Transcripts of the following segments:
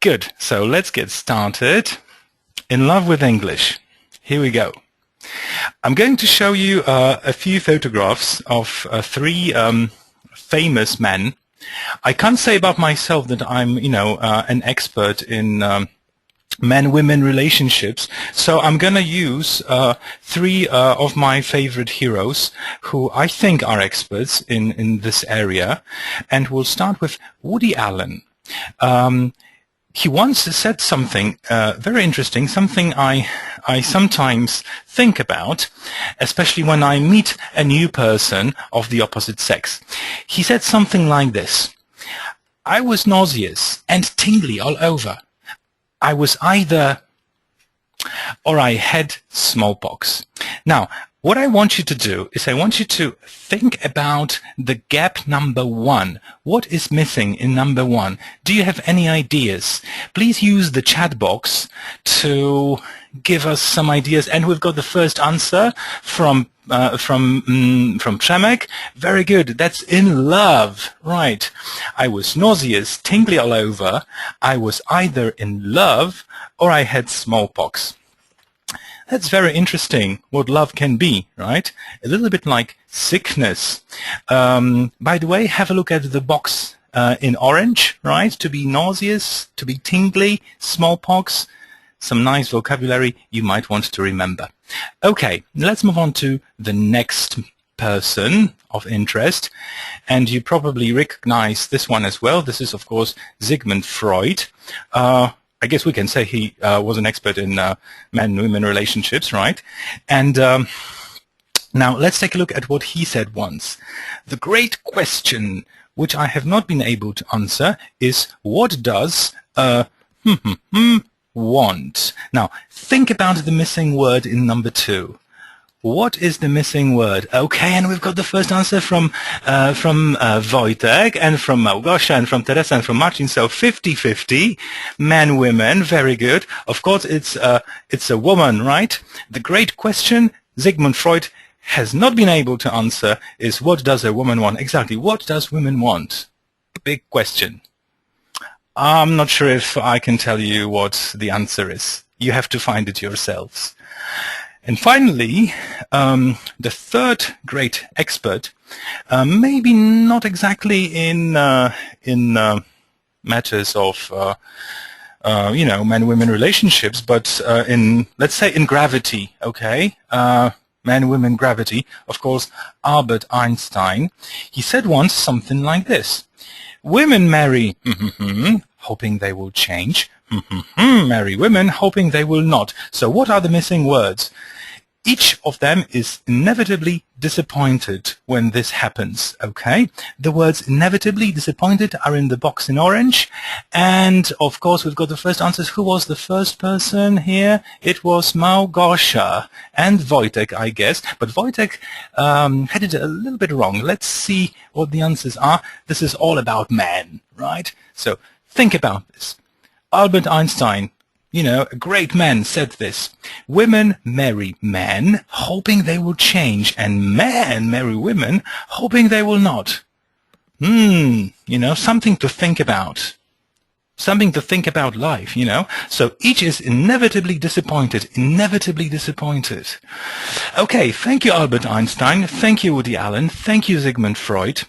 Good. So let's get started. In love with English. Here we go. I'm going to show you a few photographs of three famous men. I can't say about myself that I'm, an expert in man-women relationships. So I'm going to use three of my favorite heroes who I think are experts in this area. And we'll start with Woody Allen. He once said something very interesting, something I sometimes think about, especially when I meet a new person of the opposite sex. He said something like this: I was nauseous and tingly all over. I was either, or I had smallpox. Now, what I want you to do is I want you to think about the gap number one. What is missing in number one? Do you have any ideas? Please use the chat box to give us some ideas. And we've got the first answer from Przemek. Very good. That's in love. Right. I was nauseous, tingly all over. I was either in love or I had smallpox. That's very interesting, what love can be, right? A little bit like sickness. By the way, have a look at the box in orange, right? To be nauseous, to be tingly, smallpox, some nice vocabulary you might want to remember. Okay, let's move on to the next person of interest. And you probably recognize this one as well. This is, of course, Sigmund Freud. I guess we can say he was an expert in man-women relationships, right? And now let's take a look at what he said once. The great question, which I have not been able to answer, is what does want? Now, think about the missing word in number two. What is the missing word? Okay, and we've got the first answer from Wojtek and from Małgosia and from Teresa and from Marcin. So 50-50, men, women, very good. Of course, it's a woman, right? The great question Sigmund Freud has not been able to answer is what does a woman want? Exactly, what does women want? Big question. I'm not sure if I can tell you what the answer is. You have to find it yourselves. And finally, the third great expert, maybe not exactly in matters of man-women relationships, but in, let's say, in gravity. Okay, man-women gravity. Of course, Albert Einstein. He said once something like this: "Women marry, hoping they will change. Marry women, hoping they will not." So what are the missing words? Each of them is inevitably disappointed when this happens, okay? The words inevitably disappointed are in the box in orange. And, of course, we've got the first answers. Who was the first person here? It was Małgosia and Wojtek, I guess. But Wojtek had it a little bit wrong. Let's see what the answers are. This is all about men, right? So think about this. Albert Einstein, a great man, said this: women marry men hoping they will change, and men marry women hoping they will not. Something to think about. Something to think about life, So each is inevitably disappointed, Okay, thank you, Albert Einstein. Thank you, Woody Allen. Thank you, Sigmund Freud.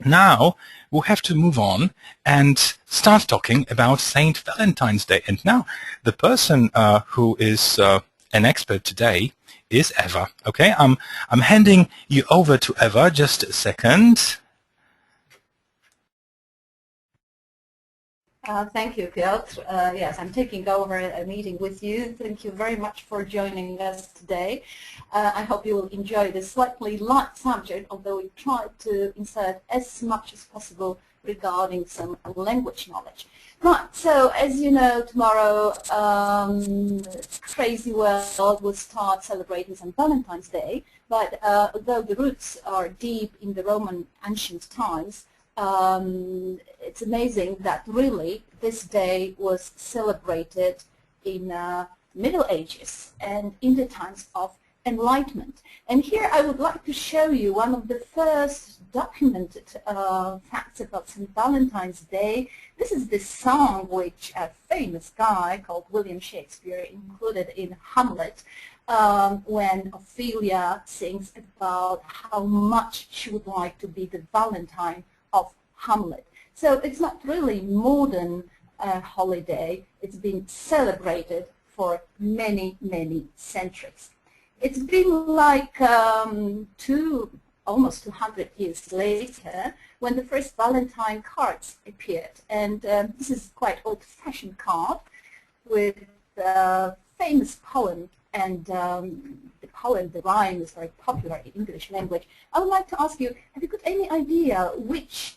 Now, we'll have to move on and start talking about Saint Valentine's Day. And now, the person who is an expert today is Eva. Okay, I'm handing you over to Eva. Just a second. Thank you, Piotr. Yes, I'm taking over a meeting with you. Thank you very much for joining us today. I hope you will enjoy this slightly light subject, although we tried to insert as much as possible regarding some language knowledge. Right, so as you know, tomorrow crazy world will start celebrating St. Valentine's Day, but although the roots are deep in the Roman ancient times, it's amazing that really this day was celebrated in Middle Ages and in the times of enlightenment. And here I would like to show you one of the first documented facts about St. Valentine's Day. This is the song which a famous guy called William Shakespeare included in Hamlet when Ophelia sings about how much she would like to be the Valentine of Hamlet. So it's not really modern holiday. It's been celebrated for many, many centuries. It's been like almost 200 years later when the first Valentine cards appeared. And this is quite old-fashioned card with a famous poem. And the poem, the rhyme, is very popular in English language. I would like to ask you, have you got any idea which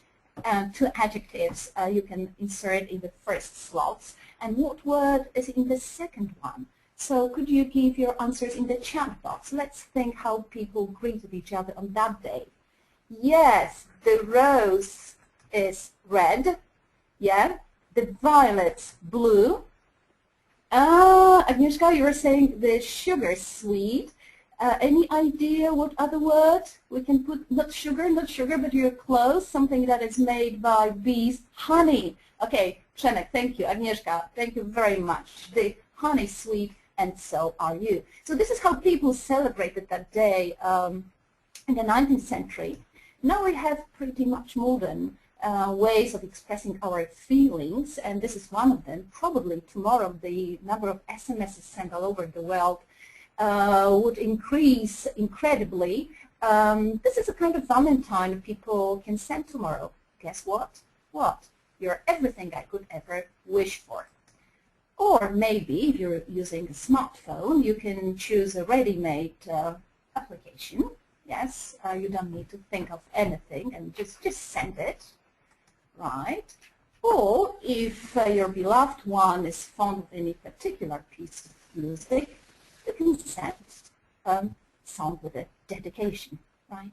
two adjectives you can insert in the first slots, and what word is in the second one? So could you give your answers in the chat box? Let's think how people greeted each other on that day. Yes, the rose is red. Yeah, the violet's blue. Agnieszka, you were saying the sugar sweet. Any idea what other word we can put? Not sugar, but you're close. Something that is made by bees. Honey. Okay, Przemek, thank you. Agnieszka, thank you very much. The honey sweet, and so are you. So this is how people celebrated that day in the 19th century. Now we have pretty much modern ways of expressing our feelings, and this is one of them. Probably tomorrow the number of SMSs sent all over the world would increase incredibly. This is a kind of Valentine people can send tomorrow. Guess what? What? You're everything I could ever wish for. Or maybe if you're using a smartphone, you can choose a ready-made application. Yes, you don't need to think of anything and just send it. Right? Or if your beloved one is fond of any particular piece of music, you can send a song with a dedication, right?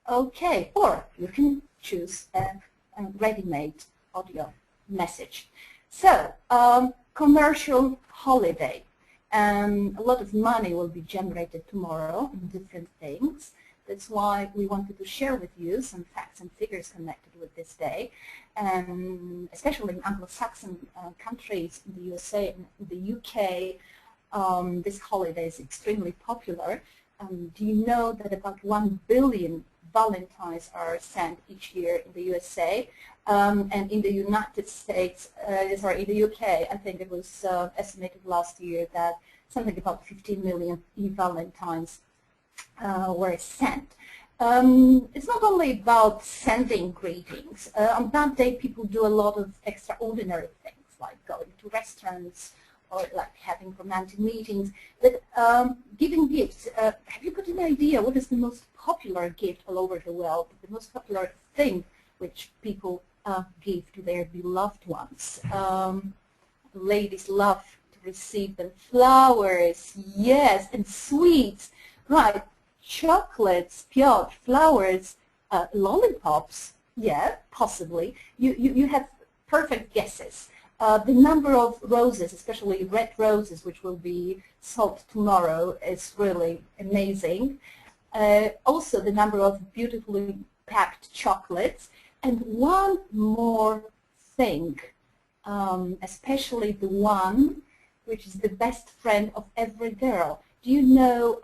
Okay, or you can choose a ready-made audio message. So, commercial holiday. A lot of money will be generated tomorrow in different things. That's why we wanted to share with you some facts and figures connected with this day. Especially in Anglo-Saxon countries, in the USA and in the UK, this holiday is extremely popular. Do you know that about 1 billion Valentines are sent each year in the USA? And in the United States, sorry, in the UK, I think it was estimated last year that something about 15 million e-Valentines were sent. It's not only about sending greetings. On that day, people do a lot of extraordinary things, like going to restaurants or like having romantic meetings. But giving gifts, have you got an idea what is the most popular gift all over the world, the most popular thing which people give to their beloved ones? Ladies love to receive them. Flowers, yes, and sweets, right. Chocolates, Piotr, flowers, lollipops, yeah, possibly. You have perfect guesses. The number of roses, especially red roses, which will be sold tomorrow, is really amazing. Also, the number of beautifully packed chocolates. And one more thing, especially the one which is the best friend of every girl. Do you know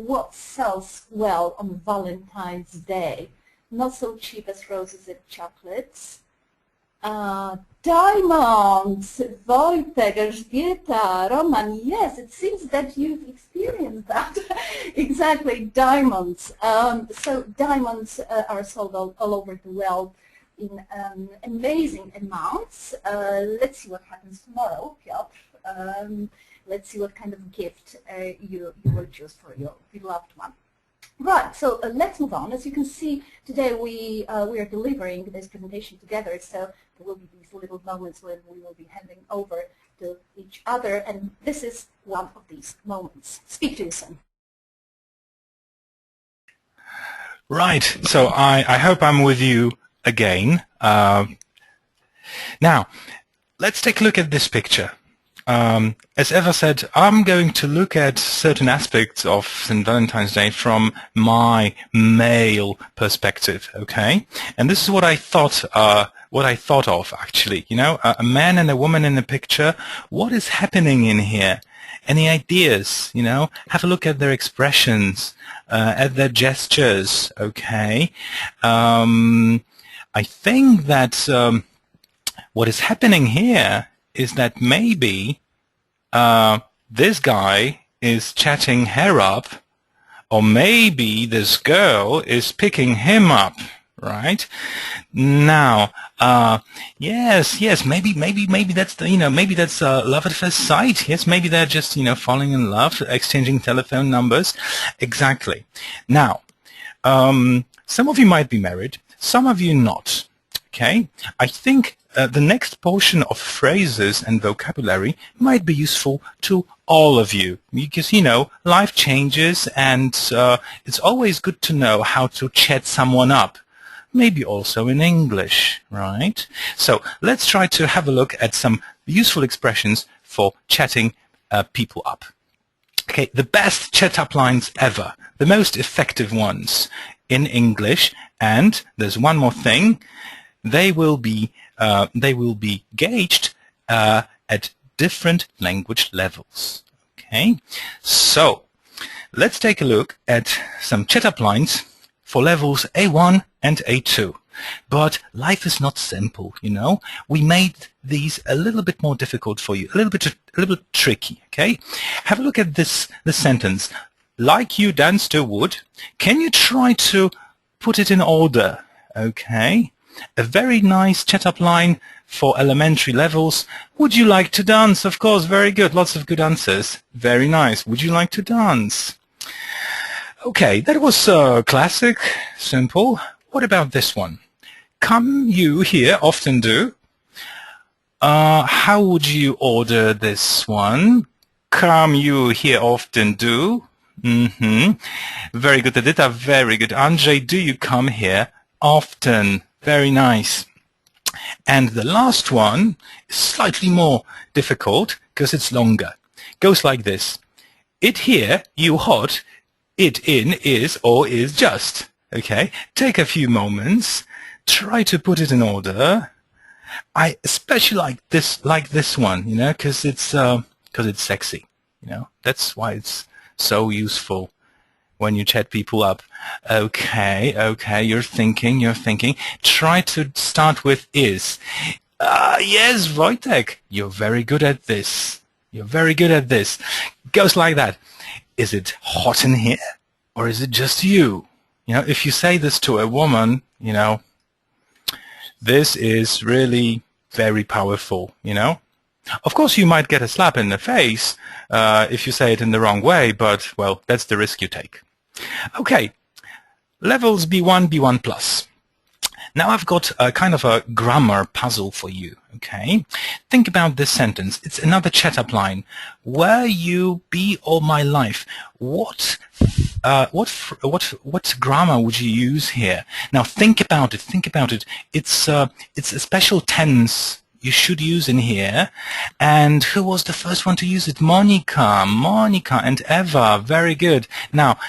what sells well on Valentine's Day? Not so cheap as roses and chocolates. Diamonds! Wojtek, Elżbieta, Roman, yes, it seems that you've experienced that. Exactly, diamonds. So diamonds are sold all over the world in amazing amounts. Let's see what happens tomorrow, Piotr. Let's see what kind of gift you will choose for your beloved one. Right, so let's move on. As you can see, today we are delivering this presentation together, so there will be these little moments when we will be handing over to each other, and this is one of these moments. Speak to you soon. Right, so I hope I'm with you again. Now, let's take a look at this picture. as Eva said, I'm going to look at certain aspects of St. Valentine's Day from my male perspective, okay? And this is what I thought of, actually. You know, a man and a woman in the picture. What is happening in here? Any ideas? You know, have a look at their expressions, at their gestures, okay? I think that what is happening here is that maybe this guy is chatting her up, or maybe this girl is picking him up, right? Now, yes, maybe that's maybe that's love at first sight. Yes, maybe they're just falling in love, exchanging telephone numbers. Exactly. Now, some of you might be married, some of you not. Okay, I think the next portion of phrases and vocabulary might be useful to all of you, because life changes, and it's always good to know how to chat someone up. Maybe also in English, right? So let's try to have a look at some useful expressions for chatting people up. Okay, the best chat-up lines ever, the most effective ones in English, and there's one more thing. They will be gauged at different language levels. Okay, so let's take a look at some chat-up lines for levels A1 and A2. But life is not simple, We made these a little bit more difficult for you, a little bit tricky. Okay, have a look at this sentence. Like you dance to wood. Can you try to put it in order? Okay. A very nice chat-up line for elementary levels. Would you like to dance? Of course, very good. Lots of good answers. Very nice. Would you like to dance? Okay, that was classic, simple. What about this one? Come you here often do. How would you order this one? Come you here often do. Very good, Edita. Very good. Andrzej, do you come here often? Very nice. And the last one is slightly more difficult because it's longer. Goes like this. It here, you hot, it in is or is just. Okay, take a few moments, try to put it in order. I especially like this one, because it's sexy. That's why it's so useful when you chat people up. Okay, you're thinking. Try to start with is. Yes, Wojtek, you're very good at this. Goes like that. Is it hot in here, or is it just you? If you say this to a woman, this is really very powerful, Of course, you might get a slap in the face if you say it in the wrong way, but, well, that's the risk you take. Okay, levels B1, B1+. Now I've got a kind of a grammar puzzle for you, okay? Think about this sentence. It's another chat-up line. Were you be all my life? What grammar would you use here? Now think about it. It's a special tense you should use in here. And who was the first one to use it? Monica and Eva. Very good. Now,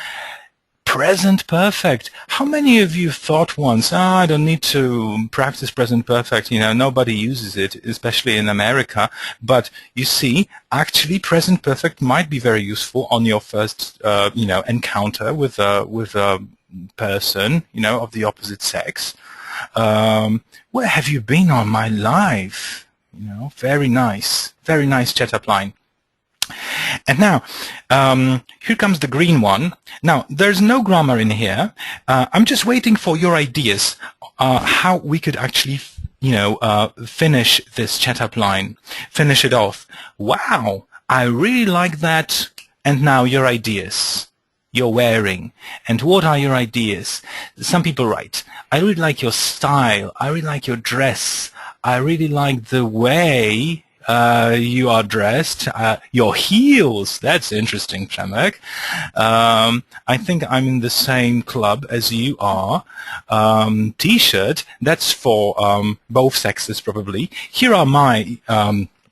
present perfect. How many of you thought once, I don't need to practice present perfect, nobody uses it, especially in America. But you see, actually present perfect might be very useful on your first, encounter with a person, of the opposite sex. Where have you been all my life? Very nice chat-up line. And now, here comes the green one. Now, there's no grammar in here. I'm just waiting for your ideas, how we could actually, finish this chat-up line, finish it off. Wow, I really like that. And now your ideas. You're wearing. And what are your ideas? Some people write, I really like your style. I really like your dress. I really like the way you are dressed. Your heels. That's interesting, Przemek. I think I'm in the same club as you are. T-shirt. That's for both sexes, probably. Here are my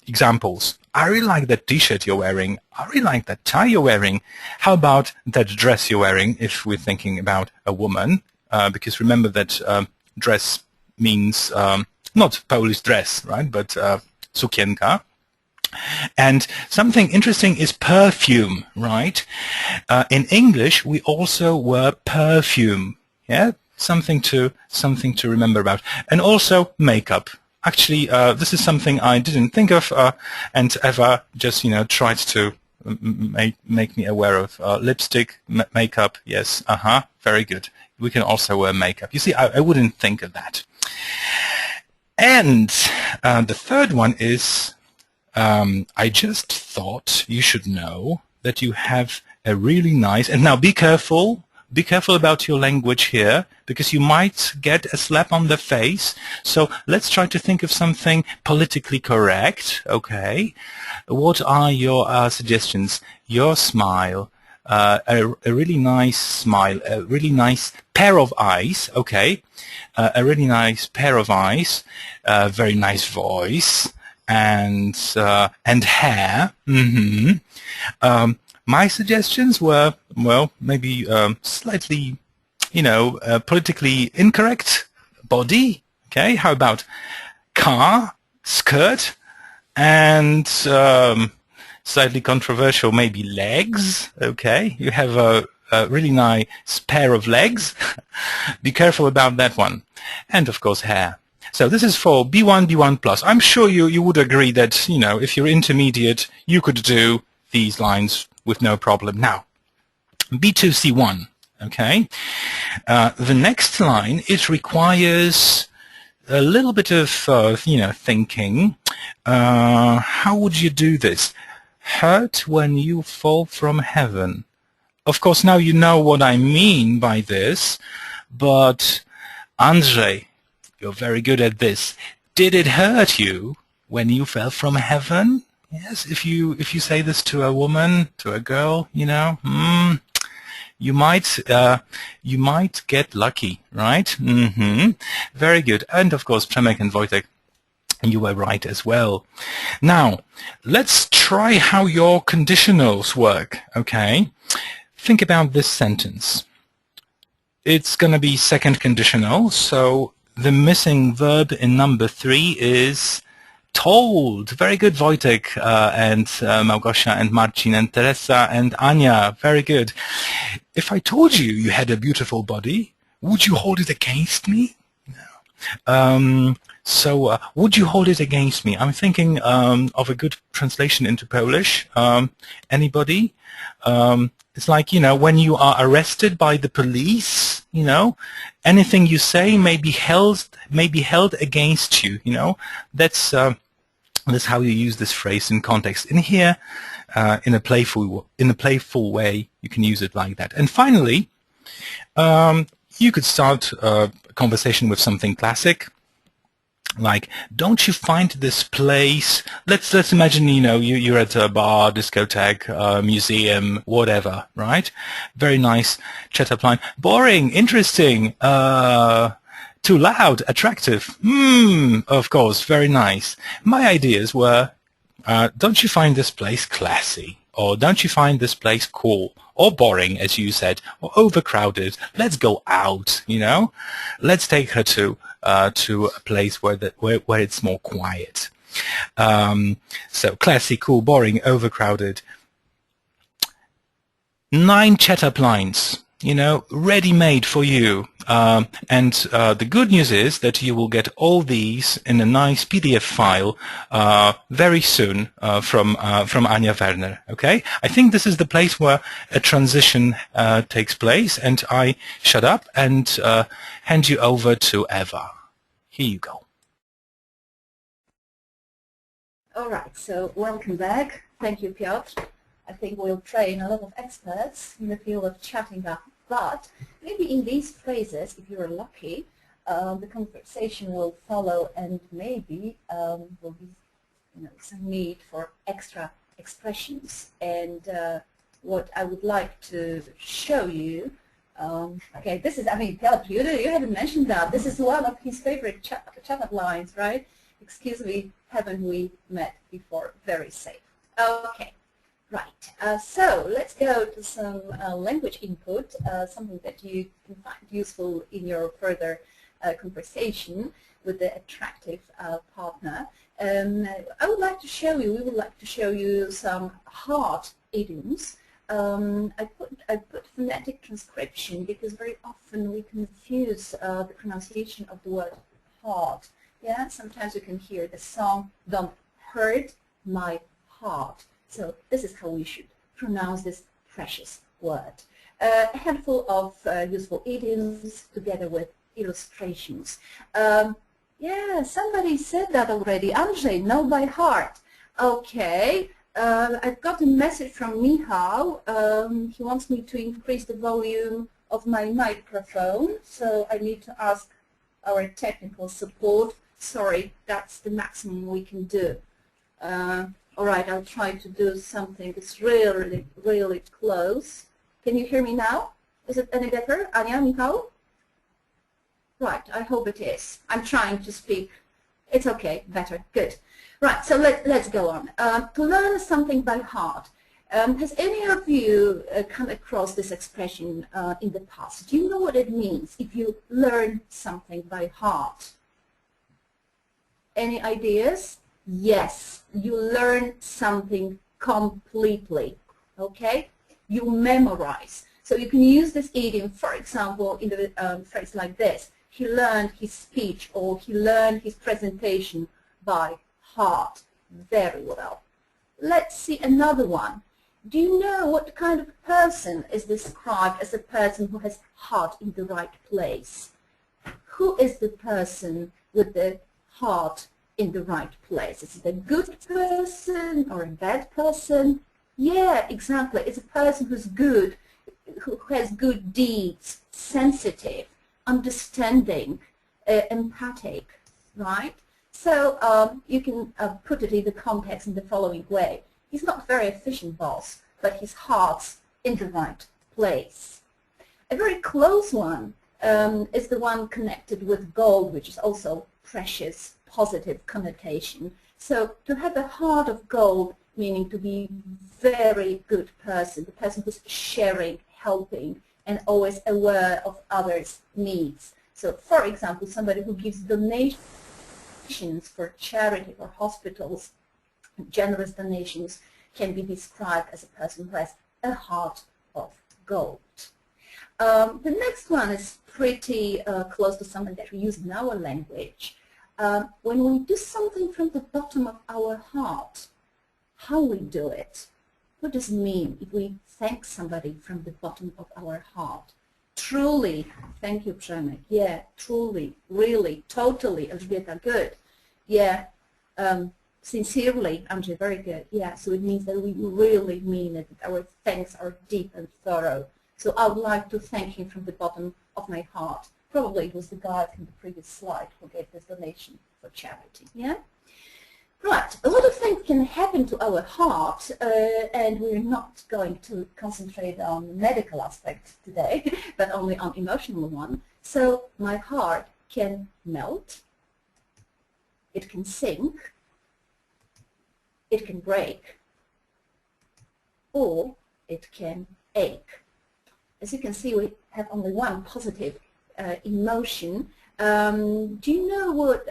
examples. I really like that t-shirt you're wearing. I really like that tie you're wearing. How about that dress you're wearing if we're thinking about a woman? Because remember that dress means not Polish dress, right, but sukienka. And something interesting is perfume, right? In English, we also wear perfume. Yeah, something to remember about, and also makeup. Actually, this is something I didn't think of, and Eva just tried to make me aware of. Lipstick, makeup. Yes, very good. We can also wear makeup. You see, I wouldn't think of that. And the third one is. I just thought you should know that you have a really nice, and now be careful about your language here, because you might get a slap on the face. So let's try to think of something politically correct, okay? What are your suggestions? Your smile, a really nice smile, a really nice pair of eyes, okay? A really nice pair of eyes, very nice voice, and hair. My suggestions were, well, maybe slightly, politically incorrect body. Okay, how about car, skirt, and slightly controversial, maybe legs. Okay, you have a really nice pair of legs. Be careful about that one. And of course, hair. So this is for B1, B1+. I'm sure you would agree that, if you're intermediate, you could do these lines with no problem. Now, B2, C1, okay? The next line, it requires a little bit of, thinking. How would you do this? Hurt when you fall from heaven. Of course, now you know what I mean by this, but Andrzej, you're very good at this. Did it hurt you when you fell from heaven? Yes, if you say this to a woman, to a girl, you might get lucky, right? Very good. And of course, Przemek and Wojtek, you were right as well. Now, let's try how your conditionals work, okay? Think about this sentence. It's going to be second conditional, so the missing verb in number 3 is told. Very good, Wojtek and Małgosia and Marcin and Teresa and Anya. Very good. If I told you you had a beautiful body, would you hold it against me? No. So would you hold it against me? I'm thinking of a good translation into Polish. Anybody? It's like, when you are arrested by the police, anything you say may be held against you, That's how you use this phrase in context. In here, in a playful way, you can use it like that. And finally, you could start a conversation with something classic. Like, don't you find this place, let's imagine, you're at a bar, discotheque, museum, whatever, right? Very nice chat-up line. Boring, interesting, too loud, attractive. Of course, very nice. My ideas were, don't you find this place classy? Or don't you find this place cool? Or boring, as you said, or overcrowded? Let's go out, Let's take her to a place where it's more quiet. So classy, cool, boring, overcrowded. 9 chat-up lines, ready-made for you. And the good news is that you will get all these in a nice PDF file very soon from Anya Werner. Okay, I think this is the place where a transition takes place, and I shut up and hand you over to Eva. Here you go. All right, so welcome back. Thank you, Piotr. I think we'll train a lot of experts in the field of chatting up. But maybe in these phrases, if you're lucky, the conversation will follow, and maybe will be some need for extra expressions. And what I would like to show you, okay, this is, Piotr, you haven't mentioned that. This is one of his favorite chat-up lines, right? excuse me, haven't we met before? Very safe. Okay, right. So let's go to some language input, something that you can find useful in your further conversation with the attractive partner. I would like to show you, we would like to show you some hard idioms. I put phonetic transcription because very often we confuse the pronunciation of the word hard. Yeah, sometimes you can hear the song "Don't hurt my heart." So this is how we should pronounce this precious word. A handful of useful idioms together with illustrations. Yeah, somebody said that already. Andrzej, know by heart. Okay. I've got a message from Michał. He wants me to increase the volume of my microphone, so I need to ask our technical support. Sorry, that's the maximum we can do. All right, I'll try to do something that's really, really close. Can you hear me now? Is it any better? Ania, Michał? Right, I hope it is. I'm trying to speak. It's okay, better, good. Right, so let's go on. To learn something by heart. Has any of you come across this expression in the past? Do you know what it means if you learn something by heart? Any ideas? Yes, you learn something completely, okay? You memorize. So you can use this idiom, for example, in the phrase like this. He learned his speech or he learned his presentation by heart. Very well. Let's see another one. Do you know what kind of person is described as a person who has heart in the right place? Who is the person with the heart in the right place? Is it a good person or a bad person? Yeah, exactly. It's a person who's good, who has good deeds, sensitive, understanding, empathic, right? So you can put it in the context in the following way. He's not a very efficient boss, but his heart's in the right place. A very close one is the one connected with gold, which is also precious, positive connotation. So to have a heart of gold, meaning to be very good person, the person who's sharing, helping, and always aware of others' needs. So, for example, somebody who gives donations for charity or hospitals, generous donations, can be described as a person who has a heart of gold. The next one is pretty close to something that we use in our language. When we do something from the bottom of our heart, how we do it. What does it mean if we thank somebody from the bottom of our heart? Truly, thank you, Przemek. Yeah, truly, really, totally, Elżbieta, good. Yeah, sincerely, Andrzej, very good. Yeah, so it means that we really mean it, that our thanks are deep and thorough. So I would like to thank him from the bottom of my heart. Probably it was the guy from the previous slide who gave this donation for charity. Yeah? Right, a lot of things can happen to our heart, and we're not going to concentrate on the medical aspect today, but only on emotional one. So my heart can melt, it can sink, it can break, or it can ache. As you can see, we have only one positive emotion. Do you know what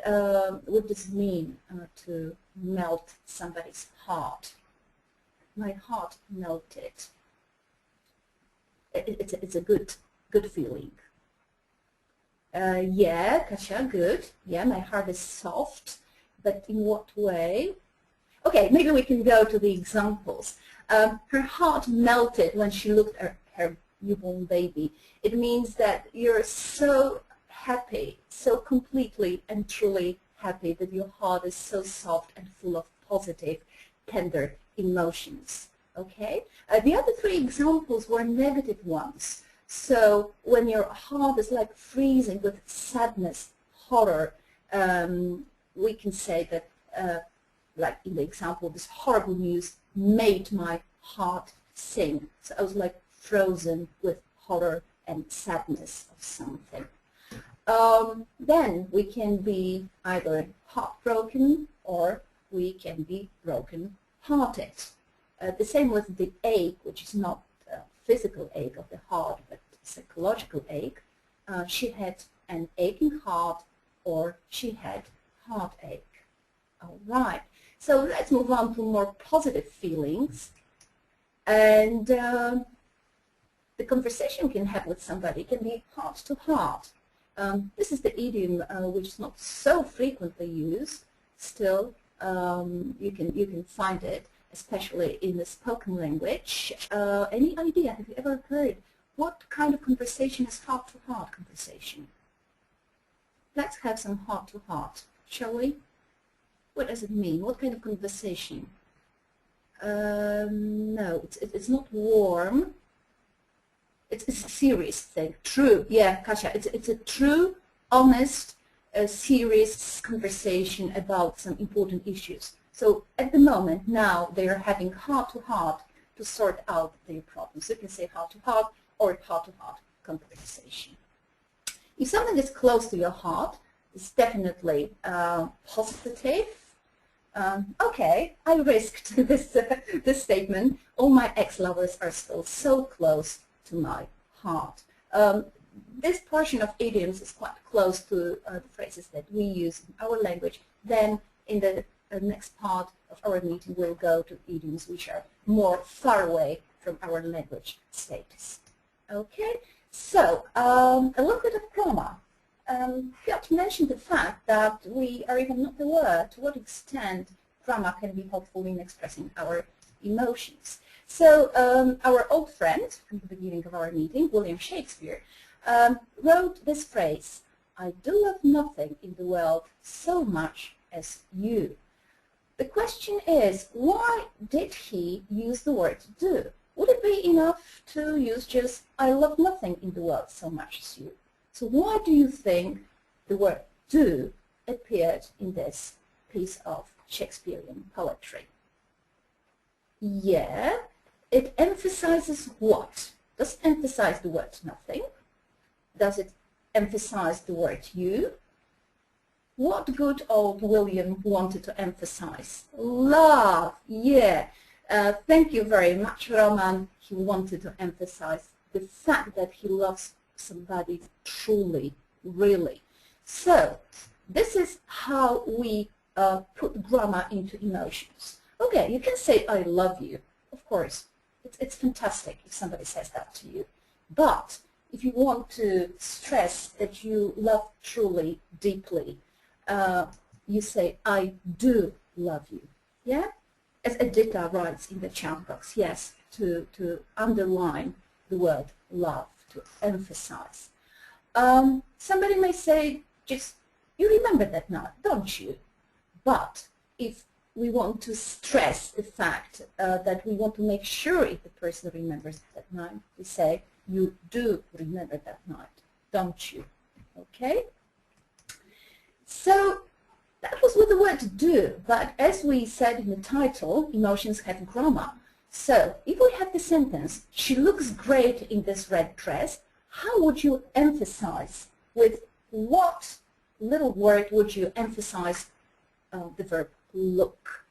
does it mean to melt somebody's heart? My heart melted. It's a good feeling. Yeah, Kasia, good. Yeah, my heart is soft, but in what way? Okay, maybe we can go to the examples. Her heart melted when she looked at her newborn baby. It means that you're so happy, so completely and truly happy that your heart is so soft and full of positive, tender emotions. Okay? The other three examples were negative ones. So when your heart is like freezing with sadness, horror, we can say that, like in the example, this horrible news made my heart sink. So I was like frozen with horror and sadness of something. Then we can be either heartbroken, or we can be broken-hearted. The same with the ache, which is not a physical ache of the heart, but psychological ache. She had an aching heart, or she had heartache. All right, so let's move on to more positive feelings. And the conversation you can have with somebody can be heart to heart. This is the idiom which is not so frequently used. Still, you can find it, especially in the spoken language. Any idea? Have you ever heard what kind of conversation is heart-to-heart conversation? Let's have some heart-to-heart, shall we? What does it mean? What kind of conversation? No, it's not warm. It's a serious thing. True, yeah, Kasia. It's a true, honest, serious conversation about some important issues. So at the moment now they are having heart-to-heart to sort out their problems. You can say heart-to-heart or heart-to-heart conversation. If something is close to your heart, it's definitely positive. Okay, I risked this statement. All my ex-lovers are still so close to my heart. This portion of idioms is quite close to the phrases that we use in our language. Then in the next part of our meeting we'll go to idioms which are more far away from our language status. Okay, so a little bit of grammar. Piotr mentioned the fact that we are even not aware to what extent grammar can be helpful in expressing our emotions. So our old friend from the beginning of our meeting, William Shakespeare, wrote this phrase, "I do love nothing in the world so much as you." The question is, why did he use the word do? Would it be enough to use just, "I love nothing in the world so much as you"? So why do you think the word do appeared in this piece of Shakespearean poetry? Yeah, it emphasizes what? Does it emphasize the word nothing? Does it emphasize the word you? What good old William wanted to emphasize? Love, yeah. Thank you very much, Roman. He wanted to emphasize the fact that he loves somebody truly, really. So, this is how we put grammar into emotions. Okay, you can say, "I love you." Of course, it's fantastic if somebody says that to you. But if you want to stress that you love truly, deeply, you say, "I do love you." Yeah? As Edita writes in the chat box, yes, to underline the word love, to emphasize. Somebody may say, just, "You remember that now, don't you?" But if we want to stress the fact that we want to make sure if the person remembers that night, we say, "You do remember that night, don't you?" Okay? So that was with the word do, but as we said in the title, emotions have grammar. So if we have the sentence, "She looks great in this red dress," how would you emphasize? With what little word would you emphasize the verb look?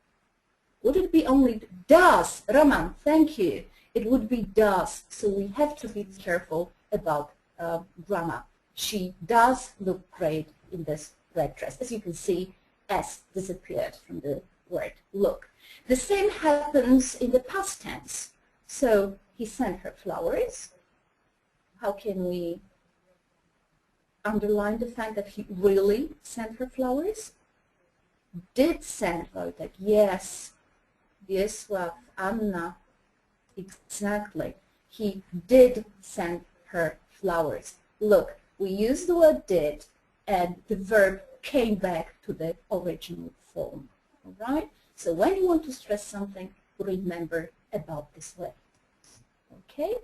Would it be only does? Roman, thank you. It would be does. So we have to be careful about grammar. She does look great in this red dress. As you can see, S disappeared from the word look. The same happens in the past tense. So he sent her flowers. How can we underline the fact that he really sent her flowers? Did send Wojtek, yes. Wiesław, Anna, exactly. He did send her flowers. Look, we used the word did and the verb came back to the original form. All right? So when you want to stress something, remember about this way. Okay?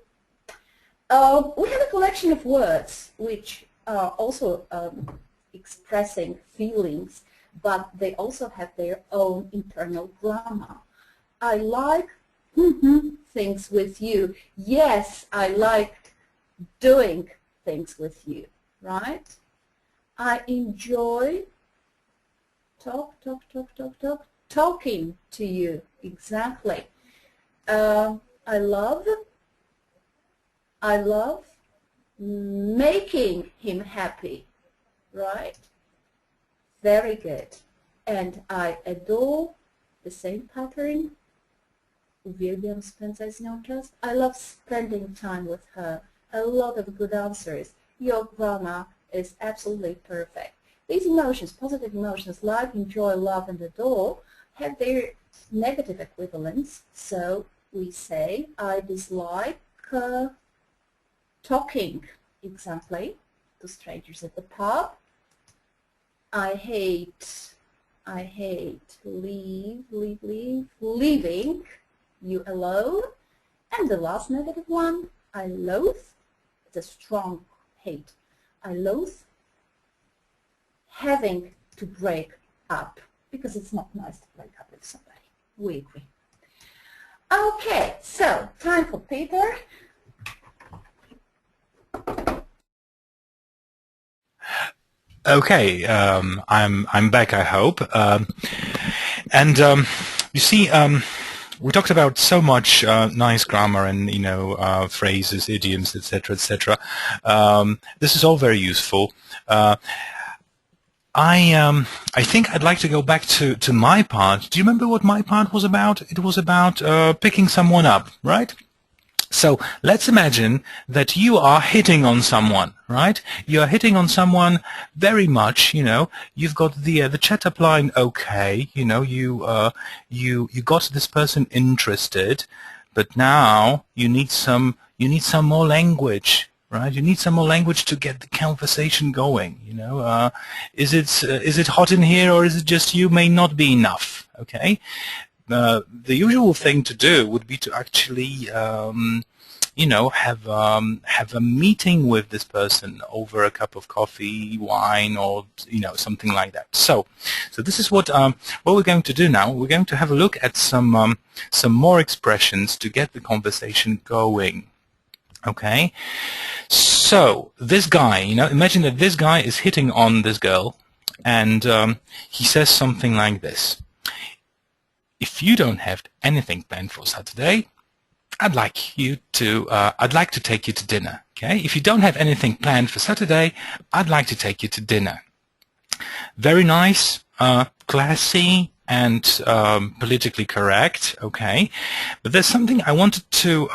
We have a collection of words which are also expressing feelings, but they also have their own internal grammar. I like things with you. Yes, I like doing things with you, right? I enjoy talking to you. Exactly. I love making him happy, right? Very good. And I adore, the same pattern. Uwielbiam spędzać z nią czas. I love spending time with her. A lot of good answers. Your grammar is absolutely perfect. These emotions, positive emotions like enjoy, love, and adore, have their negative equivalents. So we say, I dislike talking, example, to strangers at the pub. I hate leaving you alone. And the last negative one, I loathe, it's a strong hate. I loathe having to break up, because it's not nice to break up with somebody. We agree. Okay, so time for Peter. Okay, I'm back, I hope. You see, we talked about so much nice grammar and phrases, idioms, etc., etc. This is all very useful. I think I'd like to go back to my part. Do you remember what my part was about? It was about picking someone up, right? So let's imagine that you are hitting on someone, right? You are hitting on someone very much, you've got the chat-up line, okay, you got this person interested, but now you need some more language, right? You need some more language to get the conversation going, is it hot in here, or is it just you may not be enough, okay? The usual thing to do would be to actually, have a meeting with this person over a cup of coffee, wine, or something like that. So this is what we're going to do now. We're going to have a look at some more expressions to get the conversation going. Okay. So this guy, imagine that this guy is hitting on this girl, and he says something like this. If you don't have anything planned for Saturday, I'd like to take you to dinner. Okay? If you don't have anything planned for Saturday, I'd like to take you to dinner. Very nice, classy, and politically correct. Okay, but there's something I wanted to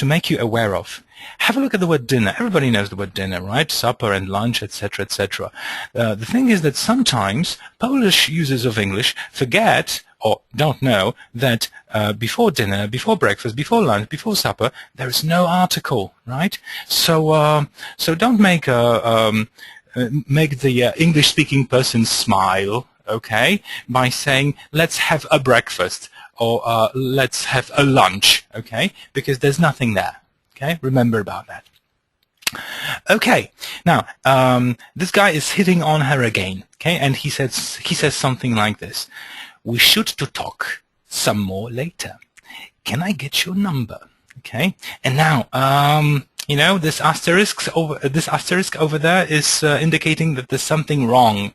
make you aware of. Have a look at the word dinner. Everybody knows the word dinner, right? Supper and lunch, etc., etc. The thing is that sometimes Polish users of English forget or don't know that before dinner, before breakfast, before lunch, before supper, there is no article, right? So don't make the English-speaking person smile, okay, by saying let's have a breakfast or let's have a lunch, okay, because there's nothing there. Okay, remember about that. Okay, now this guy is hitting on her again. Okay, and he says something like this: "We should to talk some more later. Can I get your number?" Okay, and now this asterisk over there is indicating that there's something wrong.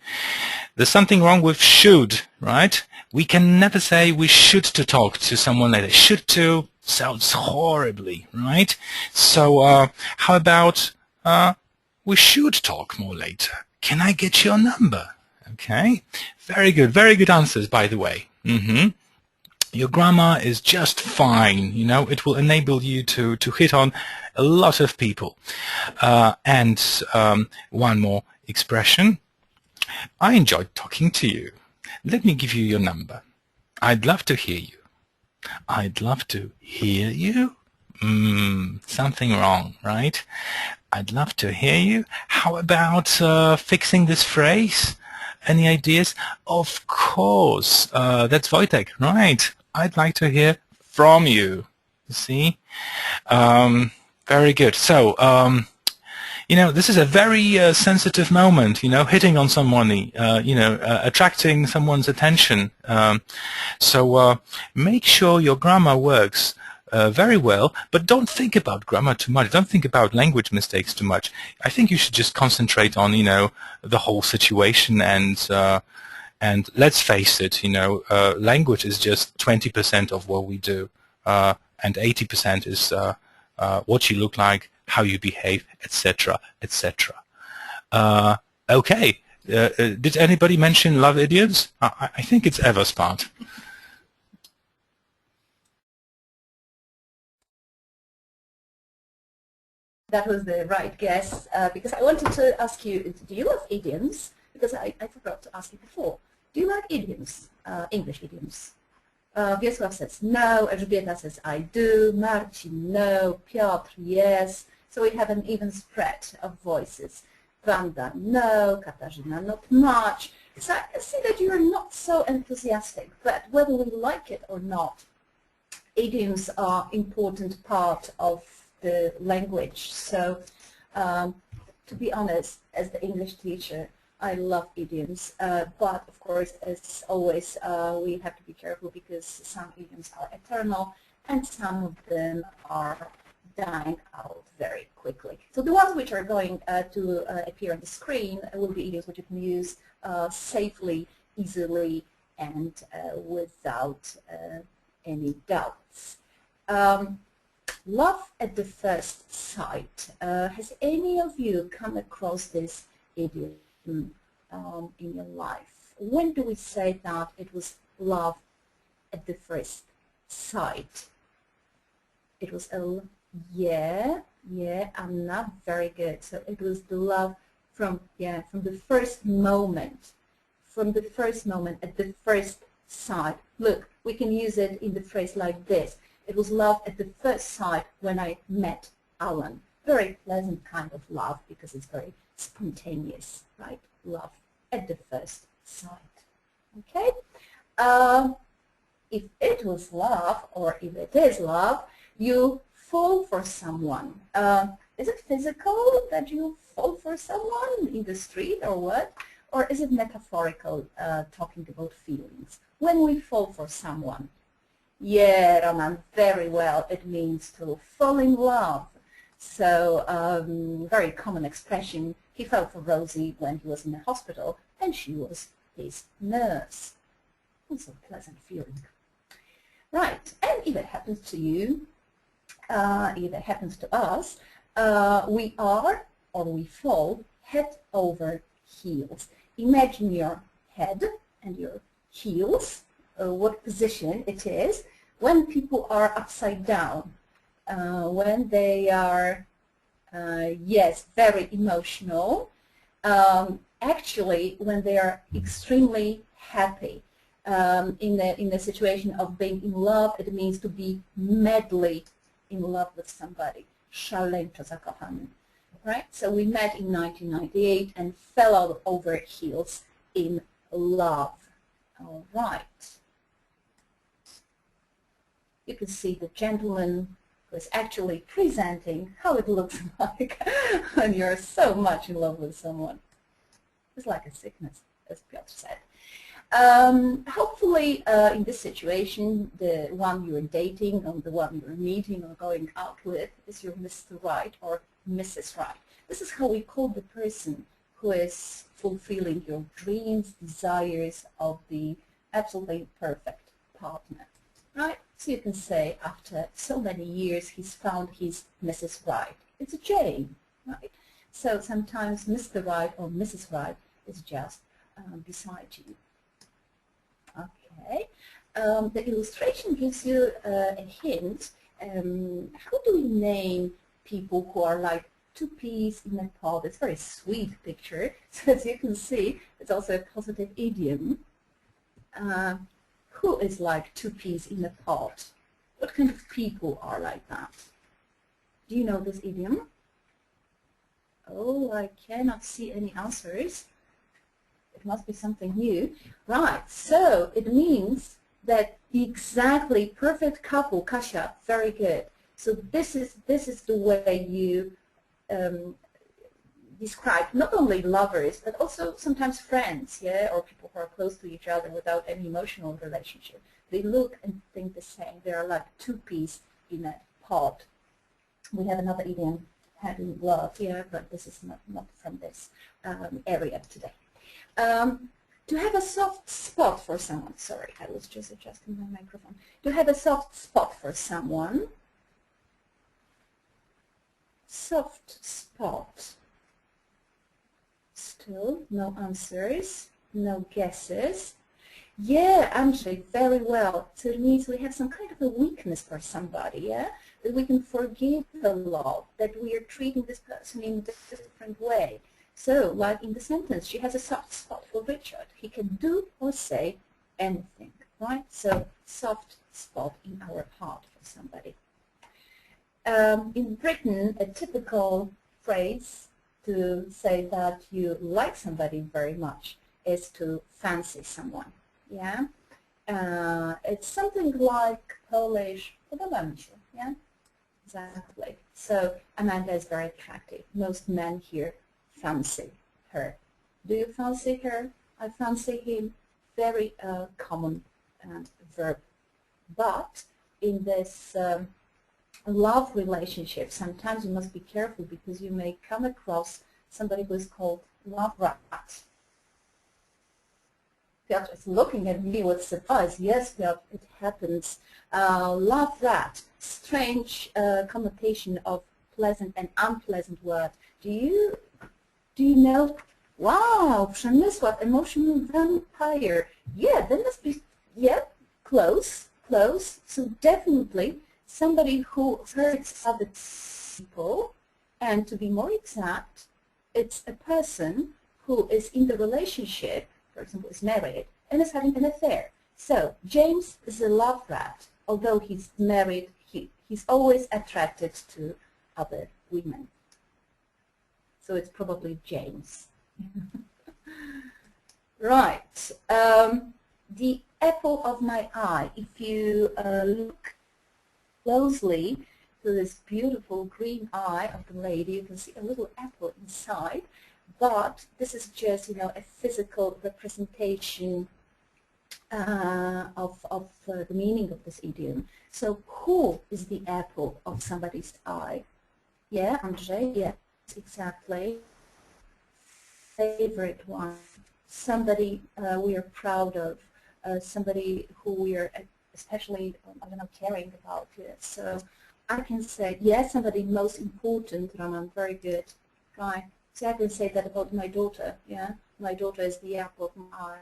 There's something wrong with should, right? We can never say we should to talk to someone later. Should to sounds horribly, right? So how about we should talk more later. Can I get your number? Okay, very good answers, by the way. Your grammar is just fine. It will enable you to hit on a lot of people. And one more expression. I enjoyed talking to you. Let me give you your number. I'd love to hear you. I'd love to hear you? Something wrong, right? I'd love to hear you. How about fixing this phrase? Any ideas? Of course. That's Wojtek, right? I'd like to hear from you. You see? Very good. So, this is a very sensitive moment, hitting on someone, attracting someone's attention. So make sure your grammar works very well, but don't think about grammar too much. Don't think about language mistakes too much. I think you should just concentrate on, the whole situation and And let's face it, language is just 20% of what we do, and 80% is what you look like, how you behave, etc., etc. Okay. Did anybody mention love idioms? I think it's Eva's part. That was the right guess, because I wanted to ask you, do you love idioms? Because I forgot to ask you before. Do you like idioms, English idioms? Wiesław says no, Elżbieta says I do, Marcin no, Piotr yes. So we have an even spread of voices. Wanda no, Katarzyna not much. So I can see that you are not so enthusiastic, but whether we like it or not, idioms are an important part of the language. So to be honest, as the English teacher, I love idioms, but of course, as always, we have to be careful because some idioms are eternal and some of them are dying out very quickly. So the ones which are going to appear on the screen will be idioms which you can use safely, easily, and without any doubts. Love at the first sight. Has any of you come across this idiom in your life? When do we say that it was love at the first sight? It was yeah, I'm not very good. So it was the love from the first moment, at the first sight. Look, we can use it in the phrase like this. It was love at the first sight when I met Alan. Very pleasant kind of love because it's very spontaneous, right? Love at the first sight. Okay? If it was love, or if it is love, you fall for someone. Is it physical that you fall for someone in the street or what? Or is it metaphorical, talking about feelings? When we fall for someone, yeah, Roman, very well, it means to fall in love. So, very common expression, he fell for Rosie when he was in the hospital and she was his nurse. Also a pleasant feeling. Right, and if it happens to you, if it happens to us, we are, or we fall, head over heels. Imagine your head and your heels, what position it is when people are upside down, when they are, yes, very emotional, actually when they are extremely happy. In the situation of being in love, it means to be madly in love with somebody. Szaleńczo zakochany. Right? So we met in 1998 and fell over heels in love. All right. You can see the gentleman who is actually presenting how it looks like when you're so much in love with someone. It's like a sickness, as Piotr said. Hopefully, in this situation, the one you're dating or the one you're meeting or going out with is your Mr. Right or Mrs. Right. This is how we call the person who is fulfilling your dreams, desires of the absolutely perfect partner. Right? So you can say after so many years he's found his Mrs. Right. It's a Jane, right? So sometimes Mr. Right or Mrs. Right is just beside you. Okay. The illustration gives you a hint. How do we name people who are like two peas in a pod? It's a very sweet picture. So as you can see, it's also a positive idiom. Who is like two peas in a pod? What kind of people are like that? Do you know this idiom? Oh, I cannot see any answers. It must be something new. Right, so it means that the exactly perfect couple, Kasia, very good. So this is the way you describe not only lovers, but also sometimes friends, yeah, or people who are close to each other without any emotional relationship. They look and think the same. They are like two peas in a pod. We have another idiom, having love, yeah, but this is not from this area today. To have a soft spot for someone. Sorry, I was just adjusting my microphone. To have a soft spot for someone. Soft spot. Still no answers, no guesses. Yeah, Andrzej, very well. So it means we have some kind of a weakness for somebody, yeah? That we can forgive a lot, that we are treating this person in a different way. So, like in the sentence, she has a soft spot for Richard. He can do or say anything, right? So, soft spot in our heart for somebody. In Britain, a typical phrase to say that you like somebody very much is to fancy someone. Yeah, it's something like Polish, podoba mi się, yeah, exactly. So Amanda is very attractive. Most men here fancy her. Do you fancy her? I fancy him. Very common verb. But in this love relationship, sometimes you must be careful because you may come across somebody who is called love rat. Piotr is looking at me with surprise. Yes, Piotr, it happens. Love rat, strange connotation of pleasant and unpleasant word. Do you know? Wow, Przemysław, emotional vampire. Yeah, that must be, yeah, close. So definitely somebody who hurts other people, and to be more exact, it's a person who is in the relationship, for example, is married and is having an affair. So James is a love rat. Although he's married, he's always attracted to other women. So it's probably James. Right. The apple of my eye. If you look closely to this beautiful green eye of the lady, you can see a little apple inside. But this is just, you know, a physical representation of the meaning of this idiom. So who is the apple of somebody's eye? Yeah, Andrzej, yes, exactly. Favorite one. Somebody we are proud of. Somebody who we are especially, I don't know, caring about. Yes. So I can say, yes, somebody most important, Roman, very good. Right. So I can say that about my daughter, yeah? My daughter is the apple of my eye.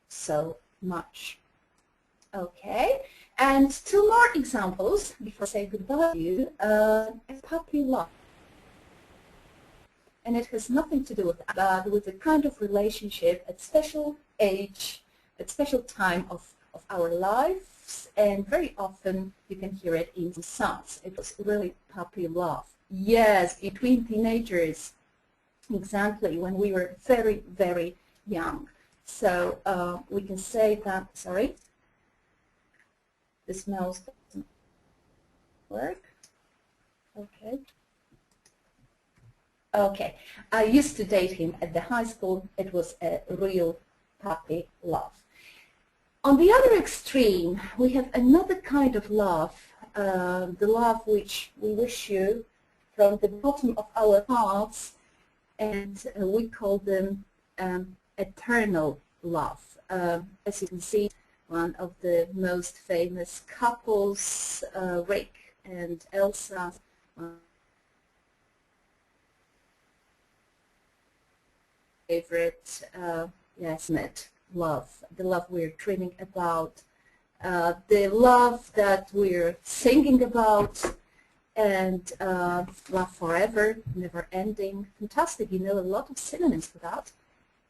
So much. Okay, and two more examples before I say goodbye to you. A puppy love. And it has nothing to do with that, but with the kind of relationship at special age, at special time of our lives, and very often you can hear it in songs. It was really puppy love. Yes, between teenagers, exactly, when we were very, very young. So we can say that, sorry, this mouse doesn't work. Okay. Okay, I used to date him at the high school. It was a real puppy love. On the other extreme, we have another kind of love, the love which we wish you from the bottom of our hearts, and we call them eternal love. As you can see, one of the most famous couples, Rick and Elsa, favorite, yes, love, the love we're dreaming about, the love that we're singing about, and love forever, never ending. Fantastic, you know a lot of synonyms for that.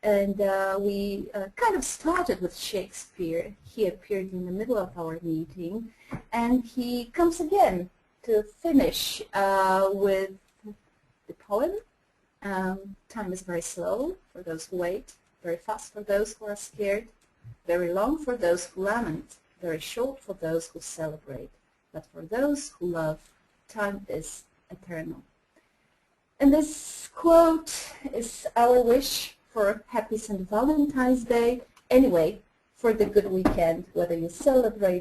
And we kind of started with Shakespeare. He appeared in the middle of our meeting, and he comes again to finish with the poem. Time is very slow for those who wait, very fast for those who are scared, very long for those who lament, very short for those who celebrate, but for those who love, time is eternal. And this quote is our wish for happy St. Valentine's Day. Anyway, for the good weekend, whether you celebrate